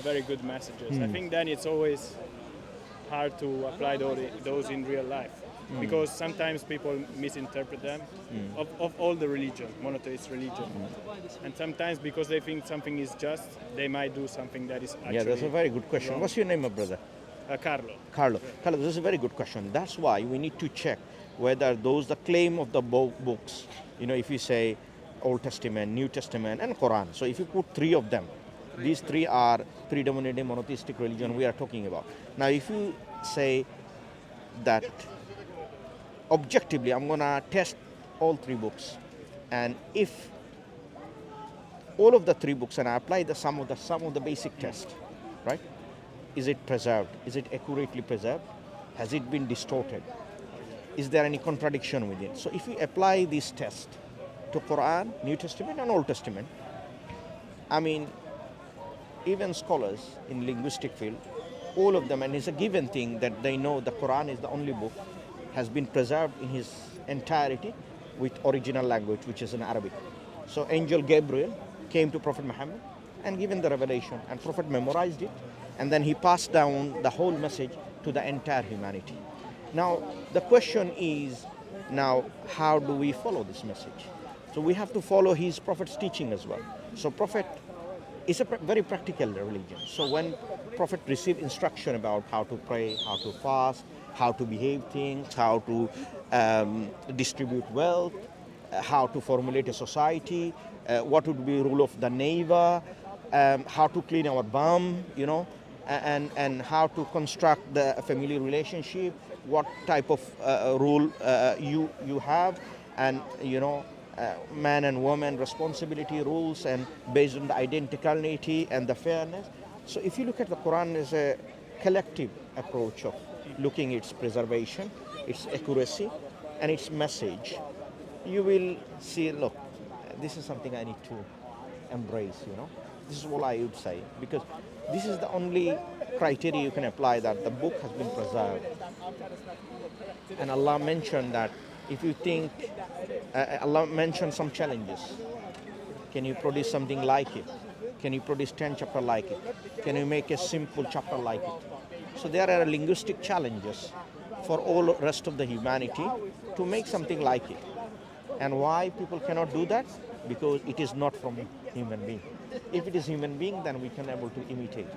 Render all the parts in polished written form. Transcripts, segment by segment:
very good messages. I think then it's always hard to apply those in real life. Because sometimes people misinterpret them of all the religion, monotheist religion. And sometimes because they think something is just, they might do something that is actually Yeah, that's a very good question. wrong. What's your name, my brother? Carlo. Carlo, this is a very good question. That's why we need to check whether the claim of the books, if you say Old Testament, New Testament, and Quran. So if you put three of them, these three are predominantly monotheistic religion we are talking about. Now, if you say that objectively, I'm gonna test all three books, and if all of the three books, and I apply some of the basic test, right? Is it preserved? Is it accurately preserved? Has it been distorted? Is there any contradiction within? So if you apply this test to Quran, New Testament, and Old Testament, I mean, even scholars in linguistic field, all of them, and it's a given thing that they know the Quran is the only book has been preserved in his entirety with original language, which is in Arabic. So Angel Gabriel came to Prophet Muhammad and given the revelation, and Prophet memorized it, and then he passed down the whole message to the entire humanity. Now, the question is, now, how do we follow this message? So we have to follow his Prophet's teaching as well. So Prophet is a very practical religion. So when Prophet received instruction about how to pray, how to fast, how to behave things, how to distribute wealth, how to formulate a society, what would be rule of the neighbor, how to clean our bum, and how to construct the family relationship, what type of rule you have, and man and woman responsibility rules, and based on the identicality and the fairness. So if you look at the Quran as a collective approach of looking at its preservation, its accuracy, and its message, you will see, look, this is something I need to embrace, This is all I would say, because this is the only criteria you can apply, that the book has been preserved. And Allah mentioned that if you think, Allah mentioned some challenges. Can you produce something like it? Can you produce 10 chapters like it? Can you make a simple chapter like it? So there are linguistic challenges for all rest of the humanity to make something like it. And why people cannot do that? Because it is not from human being. If it is human being, then we can able to imitate.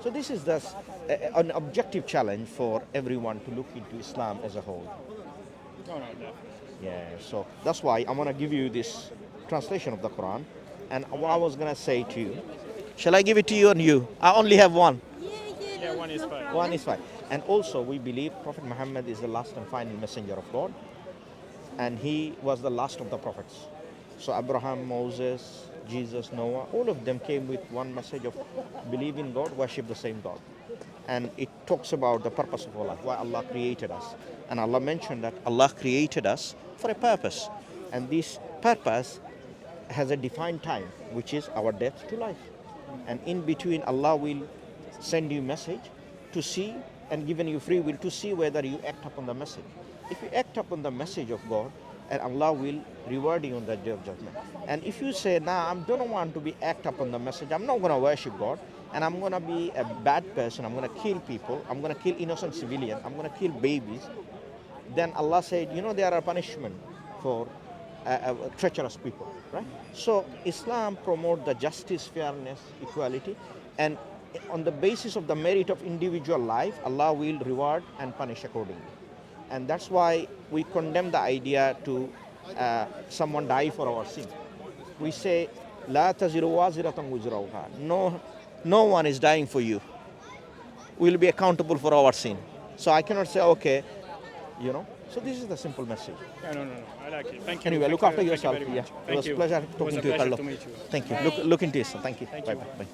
So this is thus an objective challenge for everyone to look into Islam as a whole. No, definitely. Yeah, so that's why I'm gonna give you this translation of the Quran. And what I was gonna say to you, shall I give it to you and you? I only have one. Yeah, one is fine. One is fine. And also we believe Prophet Muhammad is the last and final messenger of God. And he was the last of the prophets. So Abraham, Moses, Jesus, Noah, all of them came with one message of believe in God, worship the same God. And it talks about the purpose of our life, why Allah created us. And Allah mentioned that Allah created us for a purpose. And this purpose has a defined time, which is our death to life. And in between, Allah will send you a message to see, and given you free will to see whether you act upon the message. If you act upon the message of God, and Allah will reward you on the day of judgment. And if you say, I don't want to be act upon the message, I'm not going to worship God, and I'm going to be a bad person, I'm going to kill people, I'm going to kill innocent civilians, I'm going to kill babies, then Allah said, there are punishment for treacherous people, right? So Islam promotes the justice, fairness, equality, and on the basis of the merit of individual life, Allah will reward and punish accordingly. And that's why we condemn the idea to someone die for our sin. We say, La taziru waziratan wizra ukhra. No one is dying for you. We'll be accountable for our sin. So I cannot say, okay, So this is the simple message. Yeah, no. I like it. Thank you. Anyway, look after yourself. Yeah. It was a pleasure talking to you, Carlo. To meet you. Thank you. Look into this. Thank you. Thank bye you. bye.